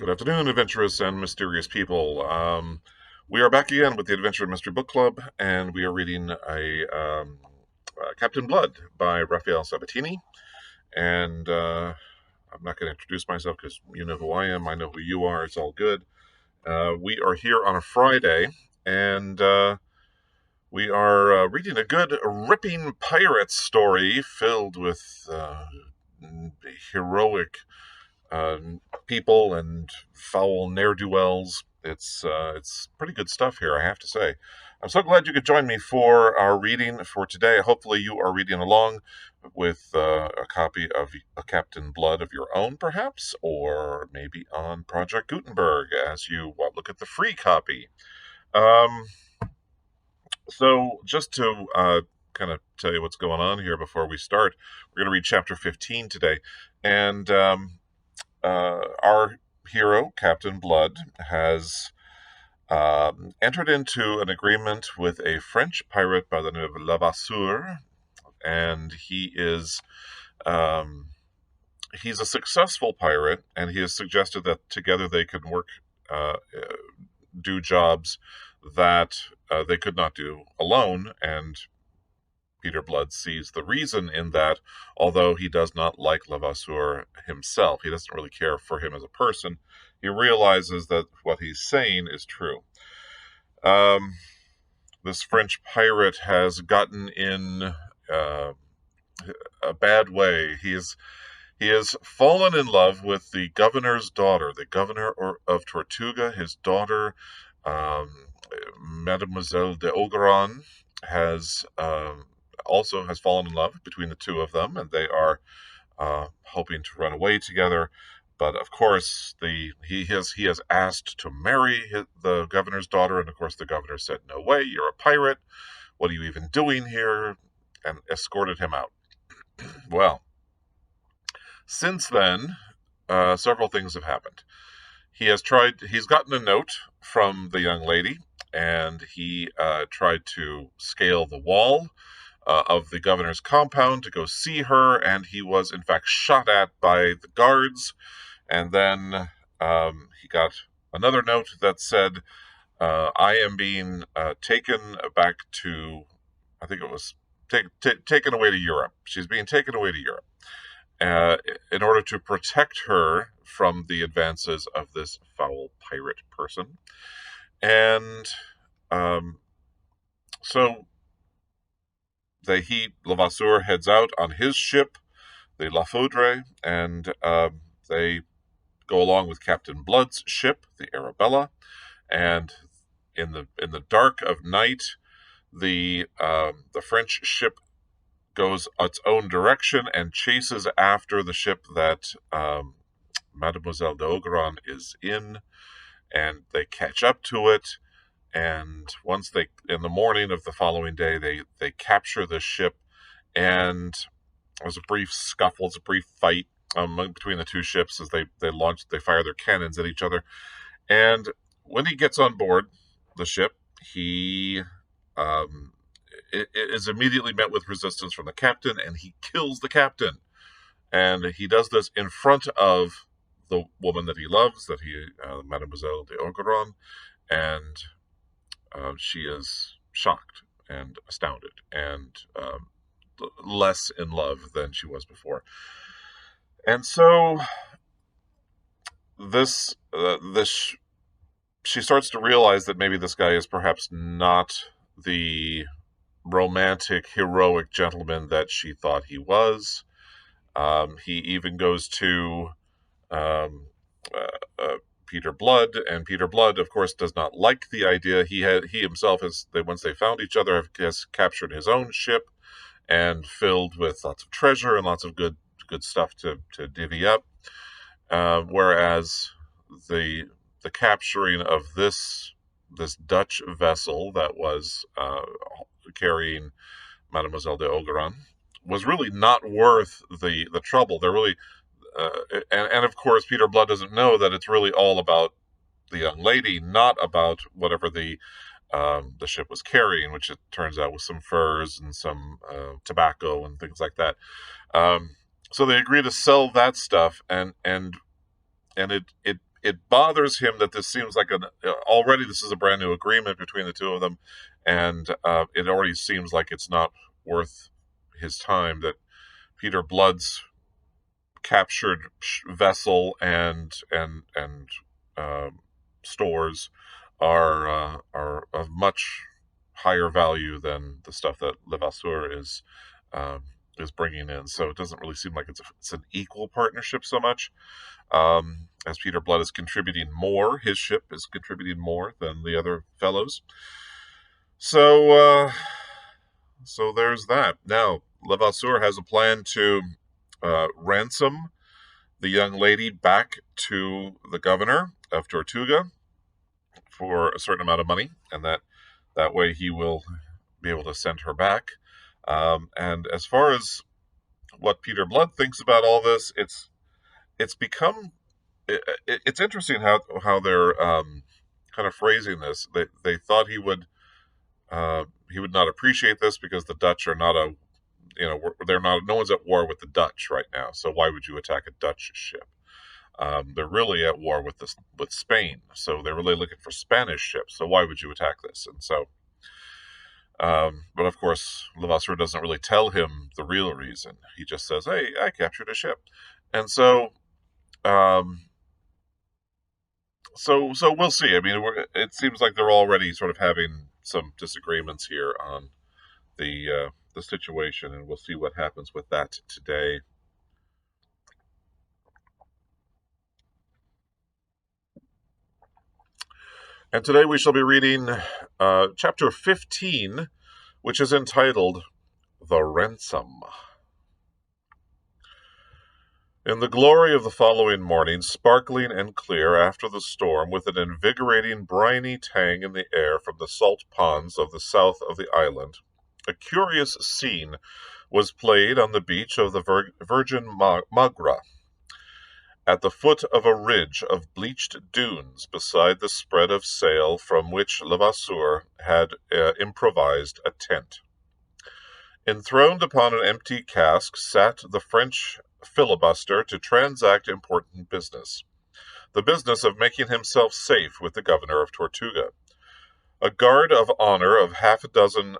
Good afternoon, adventurous and mysterious people. We are back again with the Adventure and Mystery Book Club, and we are reading Captain Blood by Rafeal Sabatini. And I'm not going to introduce myself because you know who I am. I know who you are. It's all good. We are here on a Friday, and we are reading a good, ripping pirate story filled with heroic people and foul ne'er-do-wells. It's pretty good stuff here, I have to say. I'm so glad you could join me for our reading for today. Hopefully, you are reading along with a copy of a Captain Blood of your own, perhaps, or maybe on Project Gutenberg as you look at the free copy. Um, so, just to kind of tell you what's going on here before we start, we're going to read chapter 15 today, and our hero, Captain Blood, has entered into an agreement with a French pirate by the name of Levasseur, and he's a successful pirate, and he has suggested that together they could work, do jobs that they could not do alone, and Peter Blood sees the reason in that, although he does not like Levasseur himself. He doesn't really care for him as a person. He realizes that what he's saying is true. This French pirate has gotten in a bad way. He has fallen in love with the governor's daughter, the governor of Tortuga. His daughter, Mademoiselle de Ogeron, also has fallen in love between the two of them, and they are hoping to run away together. But of course, he has asked to marry the governor's daughter, and of course the governor said, "No way, you're a pirate. What are you even doing here?" and escorted him out. Well, since then, several things have happened. He's gotten a note from the young lady, and he tried to scale the wall of the governor's compound to go see her, and he was in fact shot at by the guards. And then he got another note that said, "I am being taken back to," I think it was taken away to Europe. She's being taken away to Europe in order to protect her from the advances of this foul pirate person. And so Levasseur heads out on his ship, the La Foudre, and they go along with Captain Blood's ship, the Arabella, and in the dark of night, the French ship goes its own direction and chases after the ship that Mademoiselle de Ogeron is in, and they catch up to it. And in the morning of the following day, they capture the ship, and there's a brief scuffle, it's a brief fight between the two ships as they fire their cannons at each other. And when he gets on board the ship, he is immediately met with resistance from the captain, and he kills the captain. And he does this in front of the woman that he loves, Mademoiselle de Ogeron, and she is shocked and astounded and less in love than she was before. And so she starts to realize that maybe this guy is perhaps not the romantic, heroic gentleman that she thought he was. He even goes to Peter Blood, and Peter Blood, of course, does not like the idea. He himself once they found each other, has captured his own ship and filled with lots of treasure and lots of good stuff to divvy up. Whereas the capturing of this Dutch vessel that was carrying Mademoiselle de Ogeron was really not worth the trouble. They're really and of course Peter Blood doesn't know that it's really all about the young lady, not about whatever the ship was carrying, which it turns out was some furs and some tobacco and things like that. So they agree to sell that stuff, and it it bothers him that this seems like already this is a brand new agreement between the two of them, and it already seems like it's not worth his time. That Peter Blood's captured vessel and stores are of much higher value than the stuff that Levasseur is bringing in. So it doesn't really seem like it's an equal partnership so much. As Peter Blood is contributing more, his ship is contributing more than the other fellows. So there's that. Now Levasseur has a plan to ransom the young lady back to the governor of Tortuga for a certain amount of money, and that way he will be able to send her back. And as far as what Peter Blood thinks about all this, it's become it's interesting how they're kind of phrasing this. They thought he would not appreciate this because the Dutch are not they're not, no one's at war with the Dutch right now, so why would you attack a Dutch ship? They're really at war with Spain, so they're really looking for Spanish ships, so why would you attack this? And so but of course Levasseur doesn't really tell him the real reason. He just says, hey, I captured a ship. And so so we'll see. I mean, it seems like they're already sort of having some disagreements here on the situation, and we'll see what happens with that today. And today we shall be reading chapter 15, which is entitled The Ransom. In the glory of the following morning, sparkling and clear after the storm, with an invigorating briny tang in the air from the salt ponds of the south of the island, a curious scene was played on the beach of the Virgin Magra, at the foot of a ridge of bleached dunes beside the spread of sail from which Levasseur had improvised a tent. Enthroned upon an empty cask sat the French filibuster to transact important business, the business of making himself safe with the governor of Tortuga. A guard of honor of half a dozen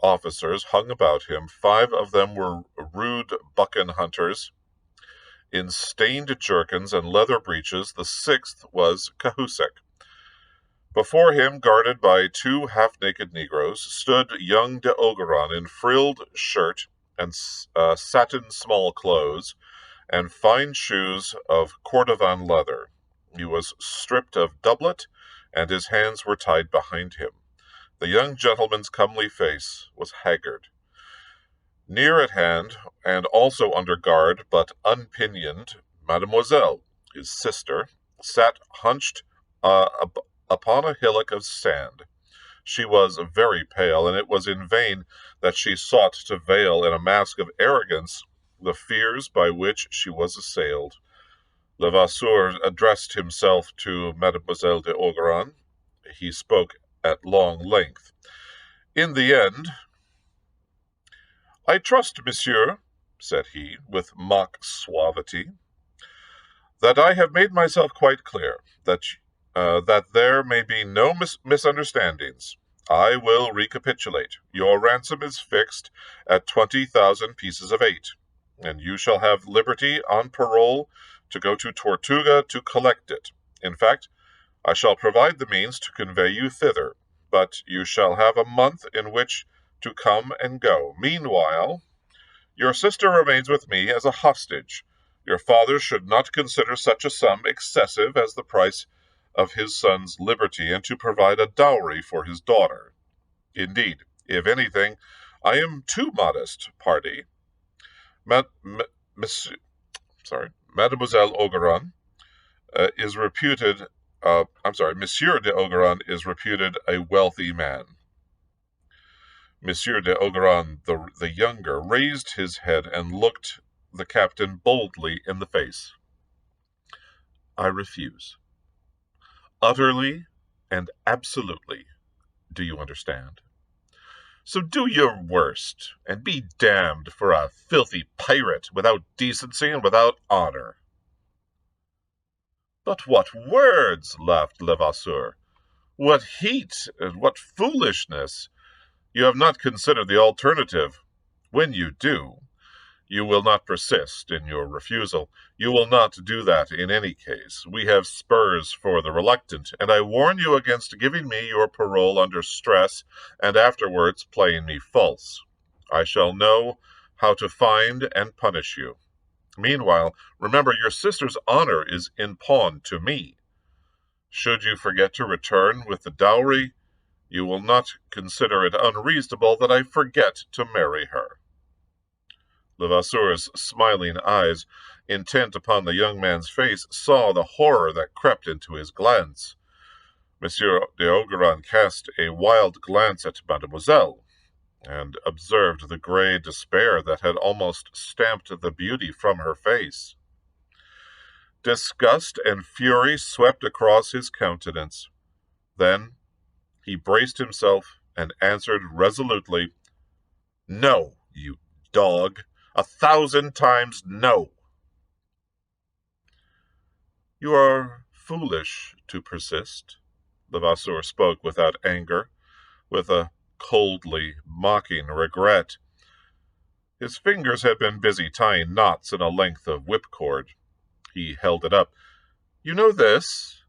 officers hung about him. 5 of them were rude buccan hunters, in stained jerkins and leather breeches. The 6th was Cahusac. Before him, guarded by 2 half-naked negroes, stood young de Ogeron in frilled shirt and satin small clothes, and fine shoes of Cordovan leather. He was stripped of doublet, and his hands were tied behind him. The young gentleman's comely face was haggard. Near at hand, and also under guard, but unpinioned, Mademoiselle, his sister, sat hunched upon a hillock of sand. She was very pale, and it was in vain that she sought to veil in a mask of arrogance the fears by which she was assailed. Levasseur addressed himself to Mademoiselle de Ogeron. He spoke at long length. In the end, I trust, monsieur, said he, with mock suavity, that I have made myself quite clear, that there may be no misunderstandings. I will recapitulate. Your ransom is fixed at 20,000 pieces of 8, and you shall have liberty on parole to go to Tortuga to collect it. In fact, I shall provide the means to convey you thither, but you shall have a month in which to come and go. Meanwhile, your sister remains with me as a hostage. Your father should not consider such a sum excessive as the price of his son's liberty, and to provide a dowry for his daughter. Indeed, if anything, I am too modest, pardy. Mademoiselle Ogeron is reputed. Monsieur de Ogeron is reputed a wealthy man. Monsieur de Ogeron, the younger, raised his head and looked the captain boldly in the face. I refuse. Utterly and absolutely. Do you understand? So do your worst, and be damned for a filthy pirate without decency and without honor. But what words! Laughed Levasseur. What heat and what foolishness! You have not considered the alternative. When you do, you will not persist in your refusal. You will not do that in any case. We have spurs for the reluctant, and I warn you against giving me your parole under stress and afterwards playing me false. I shall know how to find and punish you. Meanwhile, remember your sister's honor is in pawn to me. Should you forget to return with the dowry, you will not consider it unreasonable that I forget to marry her. Levasseur's smiling eyes, intent upon the young man's face, saw the horror that crept into his glance. Monsieur d'Ogeron cast a wild glance at Mademoiselle, and observed the grey despair that had almost stamped the beauty from her face. Disgust and fury swept across his countenance. Then he braced himself and answered resolutely, "No, you dog! 1,000 times no!" "You are foolish to persist." Levasseur spoke without anger, with a coldly mocking regret. His fingers had been busy tying knots in a length of whipcord. He held it up. "You know this?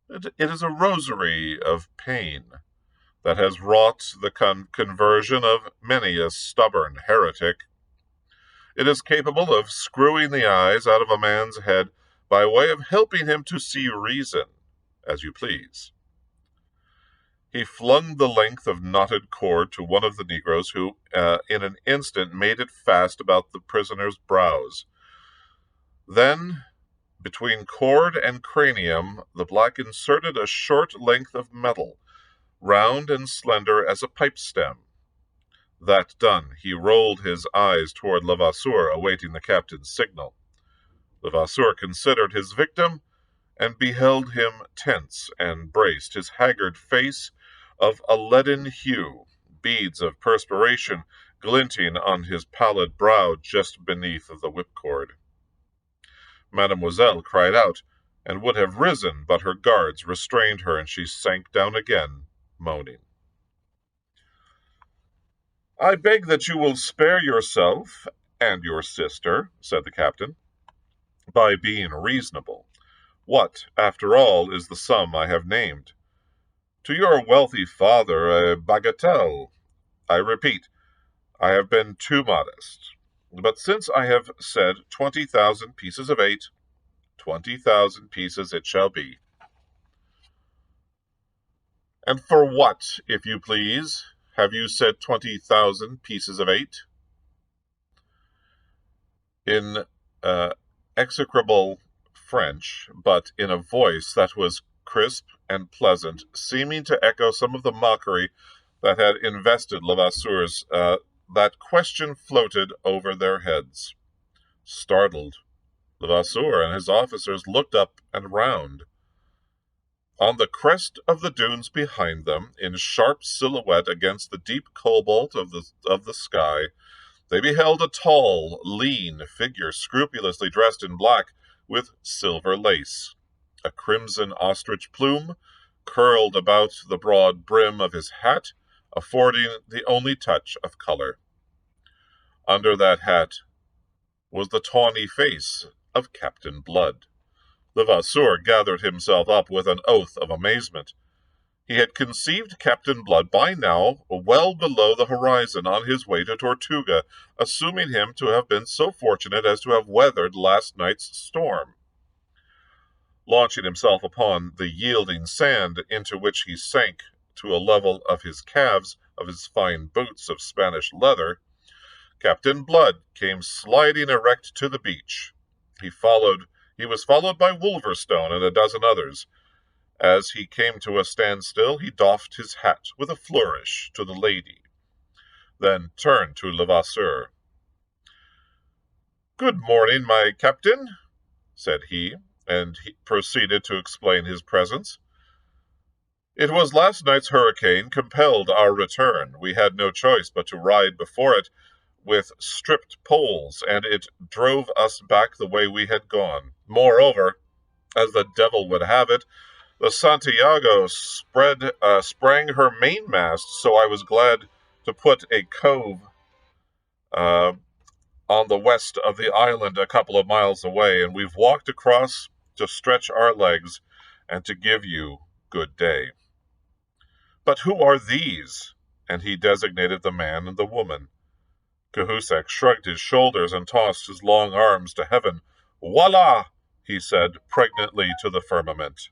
It is a rosary of pain that has wrought the conversion of many a stubborn heretic. It is capable of screwing the eyes out of a man's head by way of helping him to see reason, as you please." He flung the length of knotted cord to one of the negroes, who, in an instant, made it fast about the prisoner's brows. Then, between cord and cranium, the black inserted a short length of metal, round and slender as a pipe stem. That done, he rolled his eyes toward Levasseur, awaiting the captain's signal. Levasseur considered his victim, and beheld him tense and braced, his haggard face of a leaden hue, beads of perspiration glinting on his pallid brow just beneath the whipcord. Mademoiselle cried out, and would have risen, but her guards restrained her, and she sank down again, moaning. "I beg that you will spare yourself and your sister," said the captain, "by being reasonable. What, after all, is the sum I have named? To your wealthy father, a bagatelle. I repeat, I have been too modest. But since I have said 20,000 pieces of 8, 20,000 pieces it shall be." "And for what, if you please, have you said 20,000 pieces of 8? In execrable French, but in a voice that was crisp and pleasant, seeming to echo some of the mockery that had invested Levasseur's, that question floated over their heads. Startled, Levasseur and his officers looked up and round. On the crest of the dunes behind them, in sharp silhouette against the deep cobalt of the sky, they beheld a tall, lean figure scrupulously dressed in black, with silver lace. A crimson ostrich plume curled about the broad brim of his hat, affording the only touch of color. Under that hat was the tawny face of Captain Blood. Levasseur gathered himself up with an oath of amazement. He had conceived Captain Blood by now well below the horizon on his way to Tortuga, assuming him to have been so fortunate as to have weathered last night's storm. Launching himself upon the yielding sand, into which he sank to a level of his calves of his fine boots of Spanish leather, Captain Blood came sliding erect to the beach. He was followed by Wolverstone and a dozen others. As he came to a standstill, he doffed his hat with a flourish to the lady, then turned to Levasseur. "Good morning, my captain," said he, and he proceeded to explain his presence. "It was last night's hurricane compelled our return. We had no choice but to ride before it with stripped poles, and it drove us back the way we had gone. Moreover, As the devil would have it, the Santiago sprang her mainmast, so I was glad to put a cove uh, on the west of the island a couple of miles away, and we've walked across to stretch our legs and to give you good day. But who are these? And he designated the man and the woman. Cahusac shrugged his shoulders and tossed his long arms to heaven. Voila! He said pregnantly to the firmament.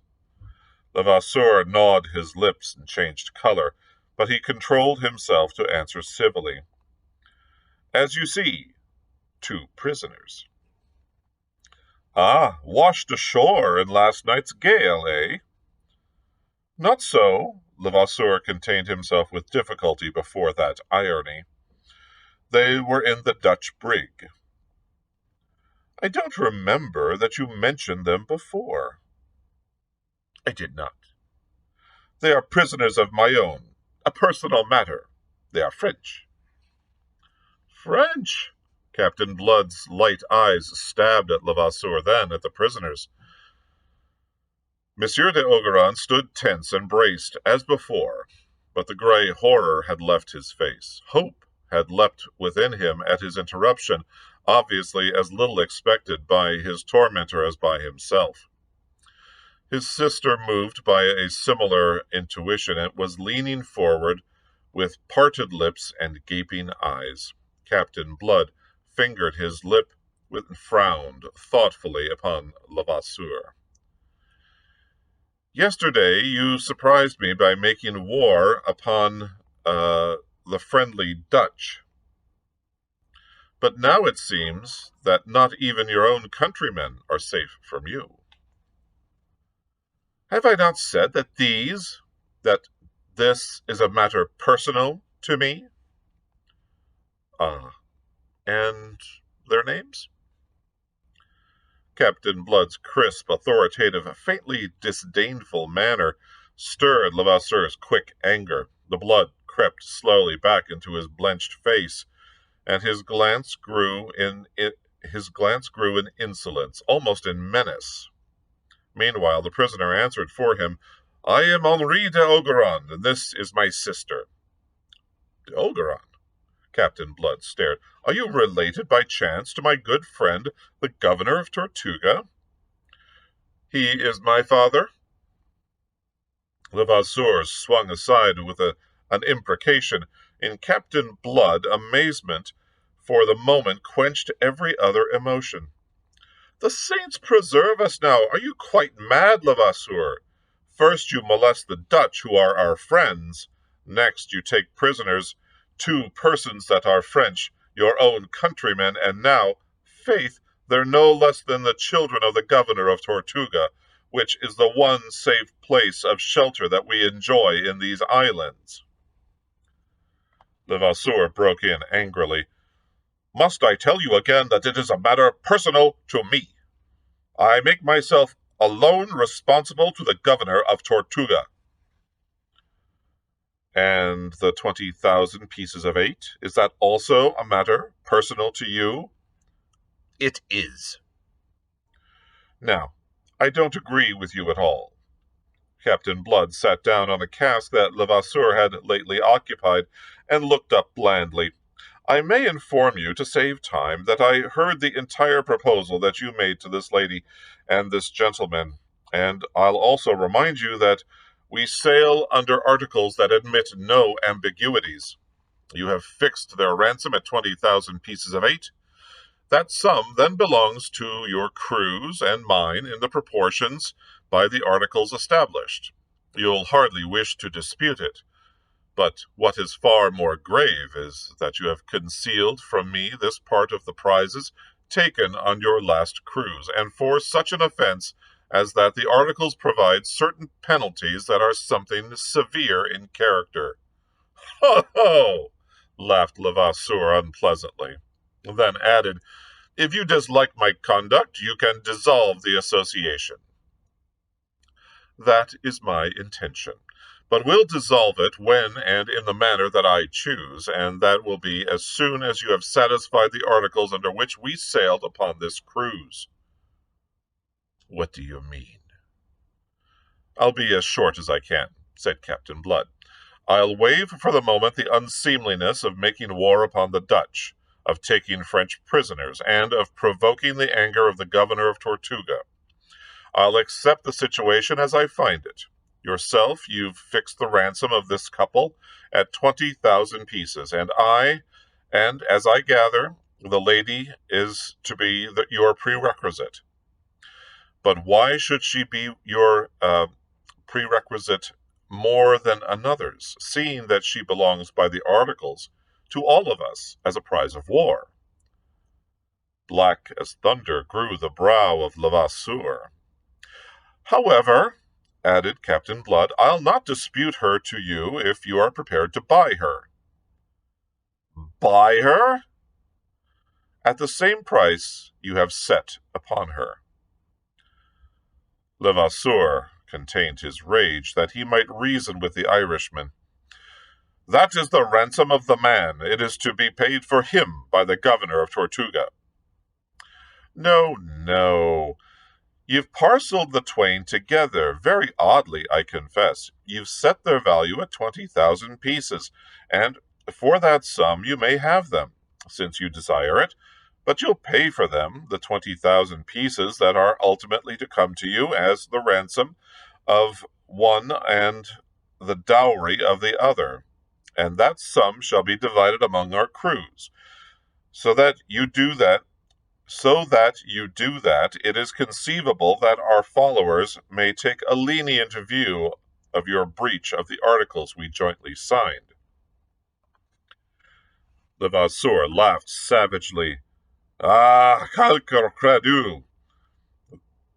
Levasseur gnawed his lips and changed color, but he controlled himself to answer civilly. As you see, 2 prisoners. Ah, washed ashore in last night's gale, eh? Not so. Levasseur contained himself with difficulty before that irony. They were in the Dutch brig. I don't remember that you mentioned them before. I did not. They are prisoners of my own, a personal matter. They are French. French? Captain Blood's light eyes stabbed at Levasseur, then at the prisoners. Monsieur de Ogeron stood tense and braced, as before, but the grey horror had left his face. Hope had leapt within him at his interruption, obviously as little expected by his tormentor as by himself. His sister, moved by a similar intuition, was leaning forward with parted lips and gaping eyes. Captain Blood fingered his lip and frowned thoughtfully upon Levasseur. Yesterday you surprised me by making war upon the friendly Dutch. But now it seems that not even your own countrymen are safe from you. Have I not said that this is a matter personal to me? Ah, and their names? Captain Blood's crisp, authoritative, faintly disdainful manner stirred Levasseur's quick anger. The blood crept slowly back into his blenched face, and his glance grew in insolence, almost in menace. Meanwhile, the prisoner answered for him, I am Henri de Ogeron, and this is my sister. De Ogeron? Captain Blood stared. Are you related by chance to my good friend, the governor of Tortuga? He is my father. Levasseur swung aside with an imprecation. In Captain Blood, amazement for the moment quenched every other emotion. The saints preserve us now! Are you quite mad, Levasseur? First you molest the Dutch, who are our friends. Next you take prisoners 2 persons that are French, your own countrymen, and now, faith, they're no less than the children of the governor of Tortuga, which is the one safe place of shelter that we enjoy in these islands. Levasseur broke in angrily. Must I tell you again that it is a matter personal to me? I make myself alone responsible to the governor of Tortuga. And the 20,000 pieces of 8, is that also a matter personal to you? It is. Now, I don't agree with you at all. Captain Blood sat down on a cask that Levasseur had lately occupied and looked up blandly. I may inform you, to save time, that I heard the entire proposal that you made to this lady and this gentleman, and I'll also remind you that we sail under articles that admit no ambiguities. You have fixed their ransom at 20,000 pieces of 8. That sum then belongs to your crews and mine in the proportions by the articles established. You'll hardly wish to dispute it. But what is far more grave is that you have concealed from me this part of the prizes taken on your last cruise, and for such an offense as that the articles provide certain penalties that are something severe in character. Ho, ho! Laughed Levasseur unpleasantly, then added, If you dislike my conduct, you can dissolve the association. That is my intention. But we'll dissolve it when and in the manner that I choose, and that will be as soon as you have satisfied the articles under which we sailed upon this cruise. What do you mean? I'll be as short as I can, said Captain Blood. I'll waive for the moment the unseemliness of making war upon the Dutch, of taking French prisoners, and of provoking the anger of the governor of Tortuga. I'll accept the situation as I find it. Yourself, you've fixed the ransom of this couple at 20,000 pieces, and as I gather, the lady is to be your prerequisite. But why should she be your prerequisite more than another's, seeing that she belongs by the articles to all of us as a prize of war? Black as thunder grew the brow of Levasseur. However, added Captain Blood, I'll not dispute her to you if you are prepared to buy her. Buy her? At the same price you have set upon her. Levasseur contained his rage that he might reason with the Irishman. That is the ransom of the man. It is to be paid for him by the governor of Tortuga. No, no. You've parceled the twain together, very oddly, I confess. You've set their value at 20,000 pieces, and for that sum you may have them, since you desire it, but you'll pay for them the 20,000 pieces that are ultimately to come to you as the ransom of one and the dowry of the other, and that sum shall be divided among our crews, so that you do that, it is conceivable that our followers may take a lenient view of your breach of the articles we jointly signed. Levasseur laughed savagely. Ah, calcul credu,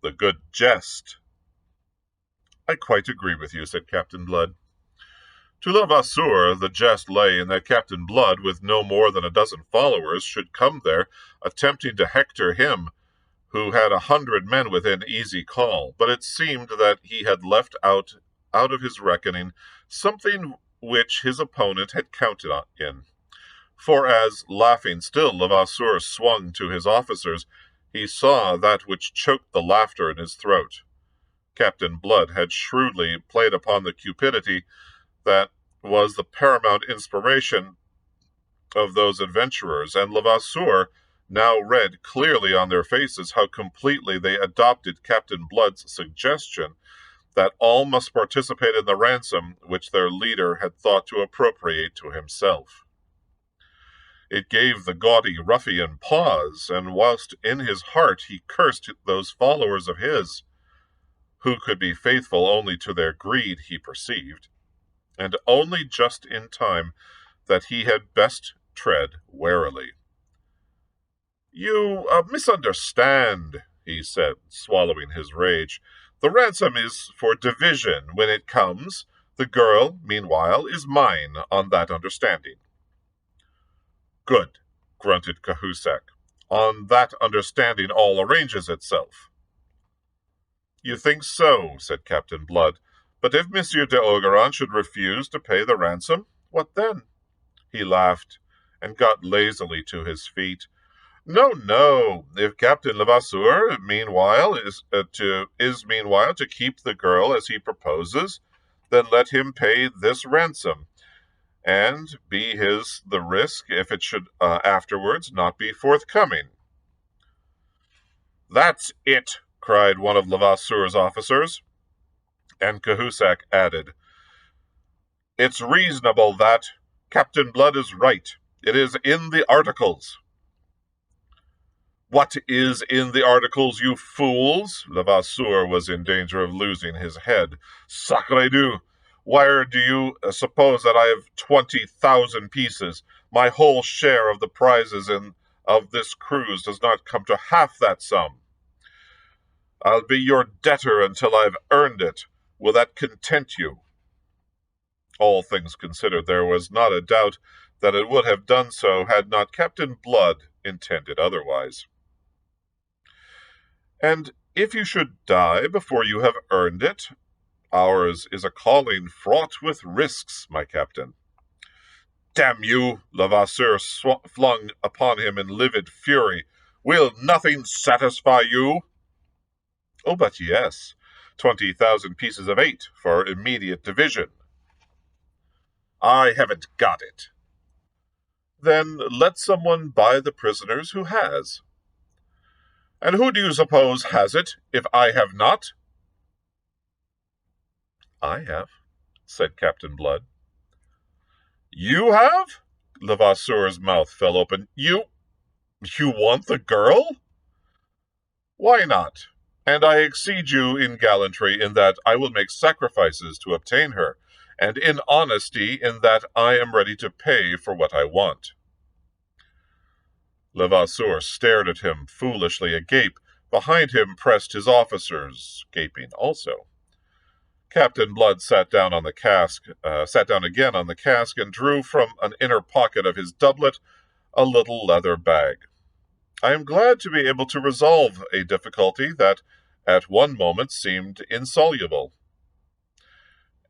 the good jest. I quite agree with you, said Captain Blood. To Levasseur, the jest lay in that Captain Blood, with no more than a dozen followers, should come there, attempting to hector him, who had 100 men within easy call, but it seemed that he had left out of his reckoning something which his opponent had counted in. For as, laughing still, Levasseur swung to his officers, he saw that which choked the laughter in his throat. Captain Blood had shrewdly played upon the cupidity that was the paramount inspiration of those adventurers, and Levasseur now read clearly on their faces how completely they adopted Captain Blood's suggestion that all must participate in the ransom which their leader had thought to appropriate to himself. It gave the gaudy ruffian pause, and whilst in his heart he cursed those followers of his, who could be faithful only to their greed, he perceived, and only just in time, that he had best tread warily. You misunderstand, he said, swallowing his rage. The ransom is for division when it comes. The girl, meanwhile, is mine on that understanding. Good, grunted Cahusac. On that understanding all arranges itself. You think so, said Captain Blood. But if Monsieur de Ogeron should refuse to pay the ransom, what then? He laughed, and got lazily to his feet. No, no. If Captain Levasseur, meanwhile, is meanwhile to keep the girl as he proposes, then let him pay this ransom, and be his the risk if it should afterwards not be forthcoming. That's it, cried one of Levasseur's officers, and Cahusac added, It's reasonable that Captain Blood is right. It is in the articles. What is in the articles, you fools? Levasseur was in danger of losing his head. Sacre Dieu! Where do you suppose that I have 20,000 pieces? My whole share of the prizes of this cruise does not come to half that sum. I'll be your debtor until I've earned it. Will that content you? All things considered, there was not a doubt that it would have done so had not Captain Blood intended otherwise. And if you should die before you have earned it, ours is a calling fraught with risks, my captain. Damn you, Levasseur flung upon him in livid fury. Will nothing satisfy you? Oh, but yes, 20,000 pieces of 8 for immediate division. I haven't got it. Then let someone buy the prisoners who has. And who do you suppose has it, if I have not? I have, said Captain Blood. You have? Levasseur's mouth fell open. You want the girl? Why not? And I exceed you in gallantry in that I will make sacrifices to obtain her, and in honesty in that I am ready to pay for what I want. Levasseur stared at him, foolishly agape. Behind him pressed his officers, gaping also. Captain Blood sat down again on the cask, and drew from an inner pocket of his doublet a little leather bag. I am glad to be able to resolve a difficulty that at one moment seemed insoluble.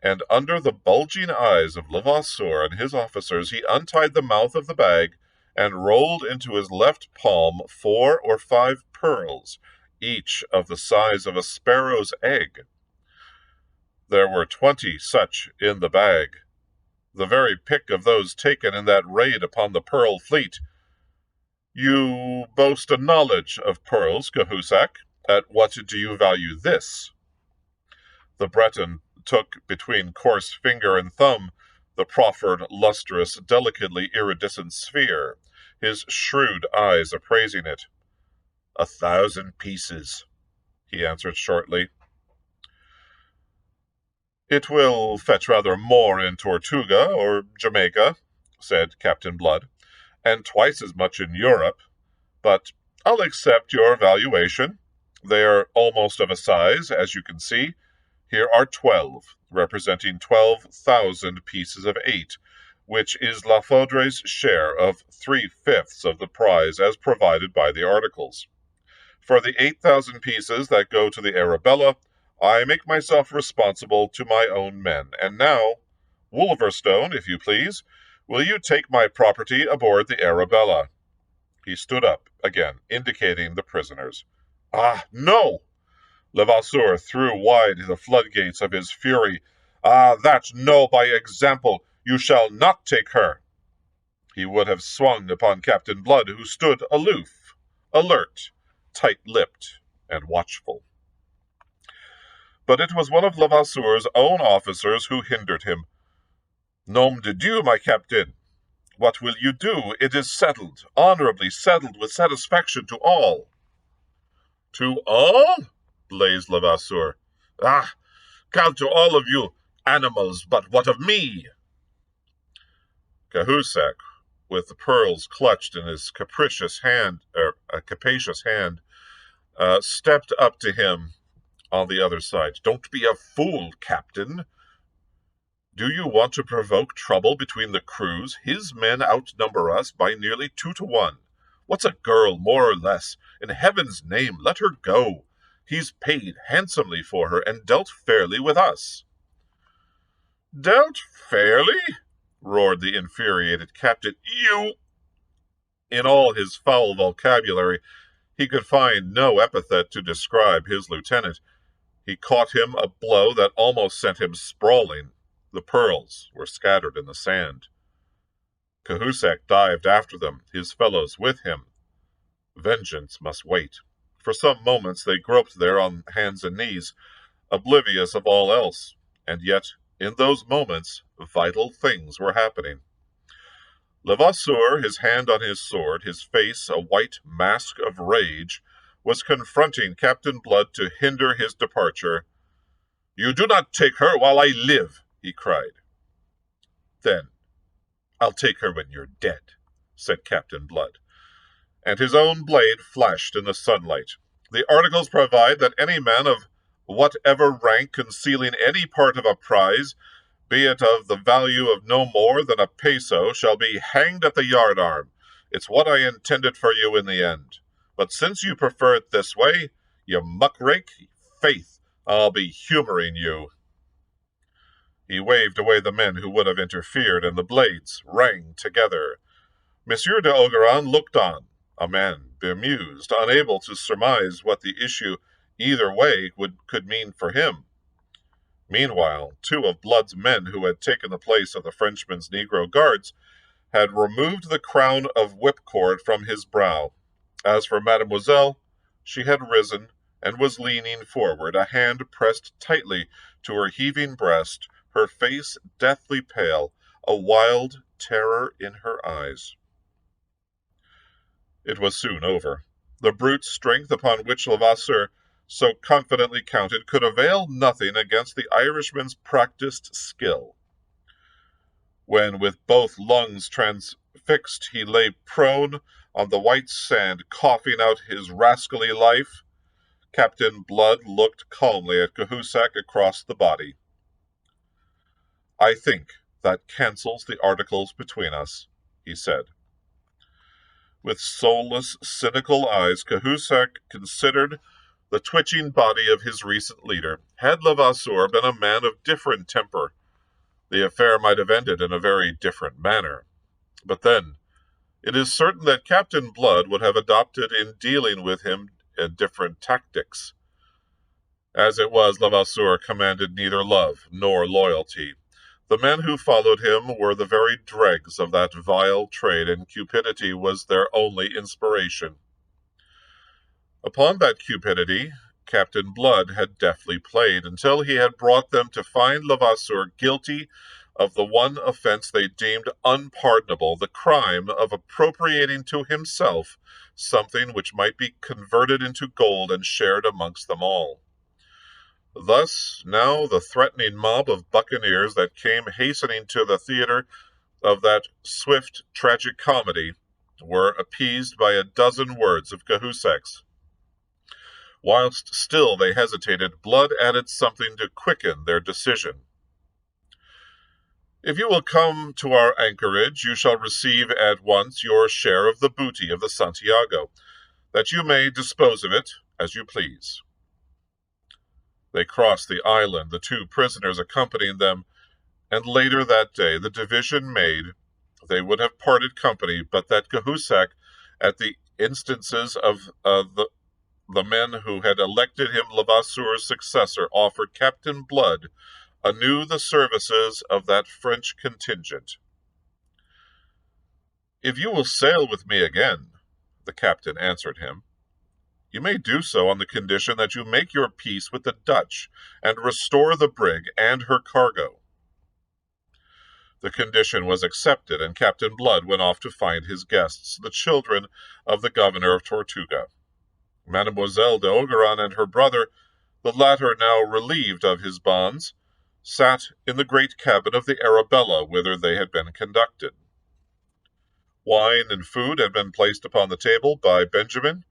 And under the bulging eyes of Levasseur and his officers, he untied the mouth of the bag and rolled into his left palm 4 or 5 pearls, each of the size of a sparrow's egg. There were 20 such in the bag, the very pick of those taken in that raid upon the Pearl Fleet. You boast a knowledge of pearls, Cahusac. At what do you value this? The Breton took between coarse finger and thumb the proffered, lustrous, delicately iridescent sphere, his shrewd eyes appraising it. 1,000 pieces, he answered shortly. It will fetch rather more in Tortuga or Jamaica, said Captain Blood, and twice as much in Europe, but I'll accept your valuation. They are almost of a size, as you can see. Here are 12, representing 12,000 pieces of 8, which is La Faudre's share of 3/5 of the prize as provided by the articles. For the 8,000 pieces that go to the Arabella, I make myself responsible to my own men. And now, Wolverstone, if you please, will you take my property aboard the Arabella? He stood up again, indicating the prisoners. Ah, no! Levasseur threw wide the floodgates of his fury. Ah, that no, by example! You shall not take her! He would have swung upon Captain Blood, who stood aloof, alert, tight-lipped, and watchful. But it was one of Levasseur's own officers who hindered him. Nom de Dieu, my captain! What will you do? It is settled, honorably settled, with satisfaction to all. To all? Blazed Levasseur. Ah, count to all of you, animals, but what of me? Cahusac, with the pearls clutched in his capacious hand, stepped up to him on the other side. Don't be a fool, Captain. Do you want to provoke trouble between the crews? His men outnumber us by nearly 2 to 1. What's a girl, more or less? In heaven's name, let her go. He's paid handsomely for her and dealt fairly with us. Dealt fairly? Roared the infuriated captain. You! In all his foul vocabulary, he could find no epithet to describe his lieutenant. He caught him a blow that almost sent him sprawling. The pearls were scattered in the sand. Cahusac dived after them, his fellows with him. Vengeance must wait. For some moments they groped there on hands and knees, oblivious of all else, and yet, in those moments, vital things were happening. Levasseur, his hand on his sword, his face a white mask of rage, was confronting Captain Blood to hinder his departure. You do not take her while I live, he cried. Then I'll take her when you're dead, said Captain Blood, and his own blade flashed in the sunlight. The articles provide that any man of whatever rank concealing any part of a prize, be it of the value of no more than a peso, shall be hanged at the yardarm. It's what I intended for you in the end. But since you prefer it this way, you muckrake, faith, I'll be humoring you. He waved away the men who would have interfered, and the blades rang together. Monsieur d'Ogeron looked on, a man bemused, unable to surmise what the issue either way could mean for him. Meanwhile, two of Blood's men who had taken the place of the Frenchman's Negro guards had removed the crown of whipcord from his brow. As for Mademoiselle, she had risen and was leaning forward, a hand pressed tightly to her heaving breast, her face deathly pale, a wild terror in her eyes. It was soon over. The brute strength upon which Levasseur so confidently counted could avail nothing against the Irishman's practised skill. When with both lungs transfixed he lay prone on the white sand, coughing out his rascally life, Captain Blood looked calmly at Cahusac across the body. "I think that cancels the articles between us," he said. With soulless, cynical eyes, Cahusac considered the twitching body of his recent leader. Had Levasseur been a man of different temper, the affair might have ended in a very different manner. But then, it is certain that Captain Blood would have adopted in dealing with him different tactics. As it was, Levasseur commanded neither love nor loyalty. The men who followed him were the very dregs of that vile trade, and cupidity was their only inspiration. Upon that cupidity Captain Blood had deftly played, until he had brought them to find Levasseur guilty of the one offense they deemed unpardonable, the crime of appropriating to himself something which might be converted into gold and shared amongst them all. Thus now the threatening mob of buccaneers that came hastening to the theater of that swift tragic comedy were appeased by a dozen words of Cahusac's. Whilst still they hesitated, Blood added something to quicken their decision. "If you will come to our anchorage, you shall receive at once your share of the booty of the Santiago, that you may dispose of it as you please." They crossed the island, the two prisoners accompanying them, and later that day, the division made, they would have parted company, but that Cahusac, at the instances of the men who had elected him Levasseur's successor, offered Captain Blood anew the services of that French contingent. "If you will sail with me again," the captain answered him, "you may do so on the condition that you make your peace with the Dutch, and restore the brig and her cargo." The condition was accepted, and Captain Blood went off to find his guests, the children of the governor of Tortuga. Mademoiselle d'Ogeron and her brother, the latter now relieved of his bonds, sat in the great cabin of the Arabella, whither they had been conducted. Wine and food had been placed upon the table by Benjamin,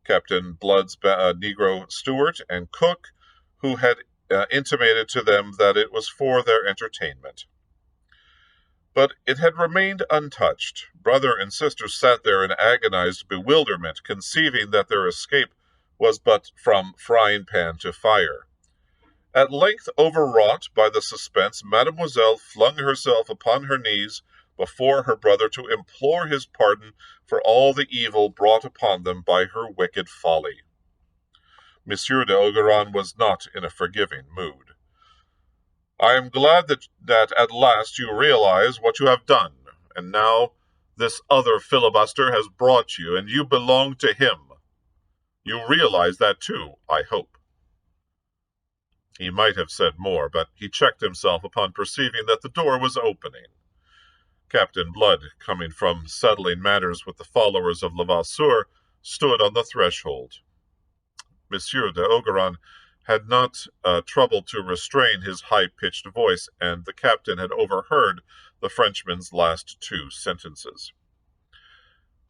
Captain Blood's Negro steward and cook, who had intimated to them that it was for their entertainment. But it had remained untouched. Brother and sister sat there in agonized bewilderment, conceiving that their escape was but from frying pan to fire. At length, overwrought by the suspense, Mademoiselle flung herself upon her knees before her brother to implore his pardon for all the evil brought upon them by her wicked folly. Monsieur d'Ogeron was not in a forgiving mood. "I am glad that at last you realize what you have done, and now this other filibuster has brought you, and you belong to him. You realize that too, I hope." He might have said more, but he checked himself upon perceiving that the door was opening. Captain Blood, coming from settling matters with the followers of Levasseur, stood on the threshold. Monsieur d'Ogeron had not troubled to restrain his high-pitched voice, and the captain had overheard the Frenchman's last two sentences.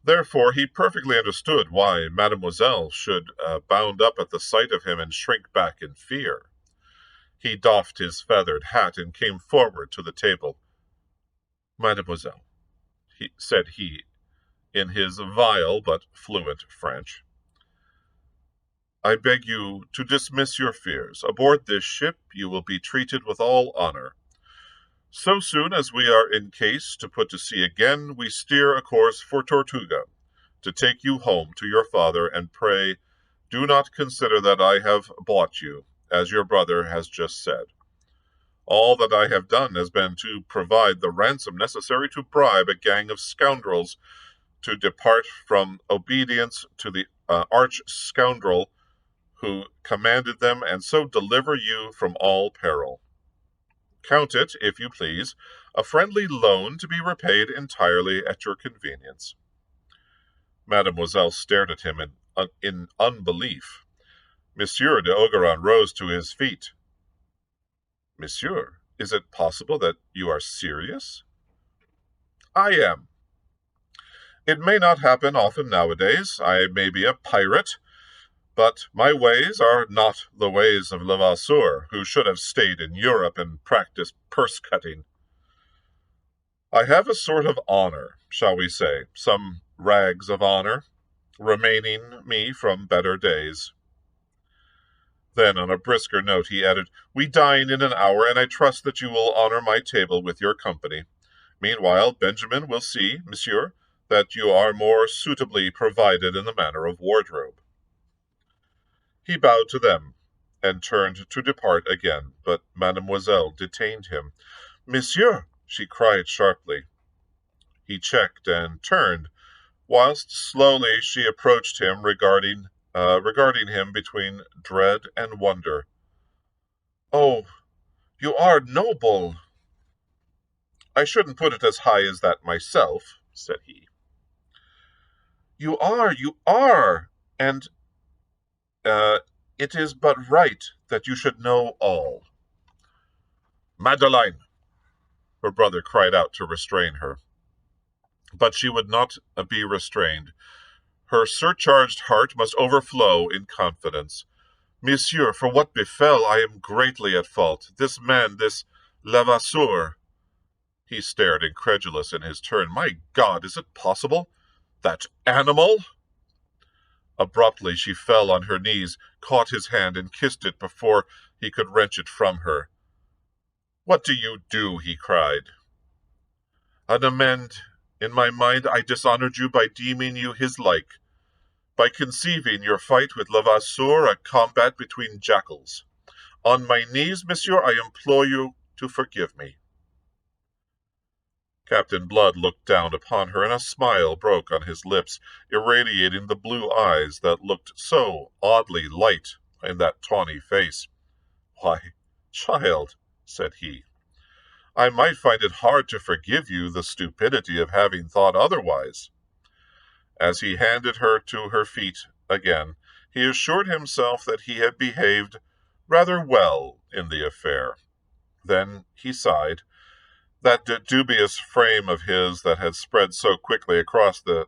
Therefore he perfectly understood why Mademoiselle should bound up at the sight of him and shrink back in fear. He doffed his feathered hat and came forward to the table. "Mademoiselle," said he, in his vile but fluent French, "I beg you to dismiss your fears. Aboard this ship you will be treated with all honor. So soon as we are in case to put to sea again, we steer a course for Tortuga, to take you home to your father, and pray Do not consider that I have bought you, as your brother has just said. All that I have done has been to provide the ransom necessary to bribe a gang of scoundrels to depart from obedience to the arch scoundrel who commanded them, and so deliver you from all peril. Count it, if you please, a friendly loan to be repaid entirely at your convenience. Mademoiselle stared at him in unbelief. Monsieur de Ogeron rose to his feet. Monsieur, is it possible that you are serious? I am. It may not happen often nowadays. I may be a pirate, but my ways are not the ways of Levasseur, who should have stayed in Europe and practiced purse-cutting. I have a sort of honor, shall we say, some rags of honor, remaining me from better days. Then, on a brisker note, he added, We dine in an hour, and I trust that you will honor my table with your company. Meanwhile, Benjamin will see, monsieur, that you are more suitably provided in the matter of wardrobe. He bowed to them, and turned to depart again, but Mademoiselle detained him. Monsieur, she cried sharply. He checked and turned, whilst slowly she approached him, regarding him between dread and wonder. Oh, you are noble! I shouldn't put it as high as that myself, said he. You are, and it is but right that you should know all. Madeleine, her brother cried out to restrain her. But she would not be restrained. Her surcharged heart must overflow in confidence. Monsieur, for what befell, I am greatly at fault. This man, this Levasseur. He stared, incredulous in his turn. My God, is it possible? That animal? Abruptly she fell on her knees, caught his hand, and kissed it before he could wrench it from her. What do you do? He cried. An amend. In my mind I dishonored you by deeming you his like, by conceiving your fight with Levasseur a combat between jackals. On my knees, monsieur, I implore you to forgive me. Captain Blood looked down upon her, and a smile broke on his lips, irradiating the blue eyes that looked so oddly light in that tawny face. Why, child, said he, I might find it hard to forgive you the stupidity of having thought otherwise. As he handed her to her feet again, he assured himself that he had behaved rather well in the affair. Then he sighed. That dubious frame of his that had spread so quickly across the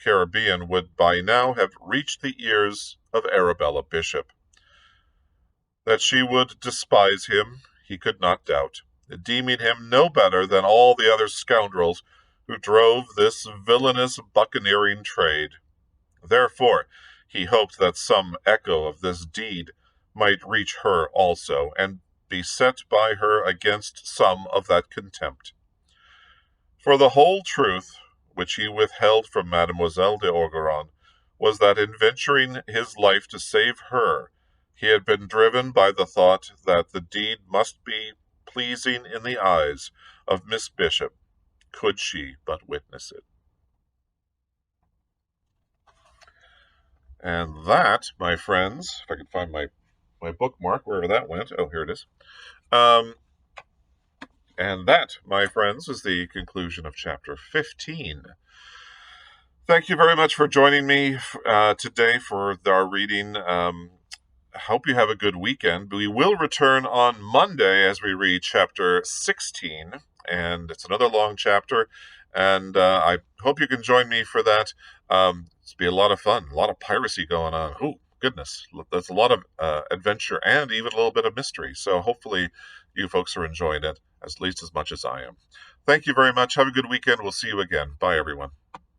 Caribbean would by now have reached the ears of Arabella Bishop. That she would despise him, he could not doubt, deeming him no better than all the other scoundrels who drove this villainous buccaneering trade. Therefore, he hoped that some echo of this deed might reach her also, and be set by her against some of that contempt. For the whole truth, which he withheld from Mademoiselle de Ogeron, was that in venturing his life to save her, he had been driven by the thought that the deed must be pleasing in the eyes of Miss Bishop, could she but witness it. And that, my friends, if I can find my bookmark, wherever that went. Oh, here it is. And that, my friends, is the conclusion of chapter 15. Thank you very much for joining me today for our reading. I hope you have a good weekend. We will return on Monday as we read chapter 16, and it's another long chapter, and I hope you can join me for that. It's be a lot of fun, a lot of piracy going on. Oh, goodness, there's a lot of adventure and even a little bit of mystery, so hopefully you folks are enjoying it at least as much as I am. Thank you very much. Have a good weekend. We'll see you again. Bye, everyone.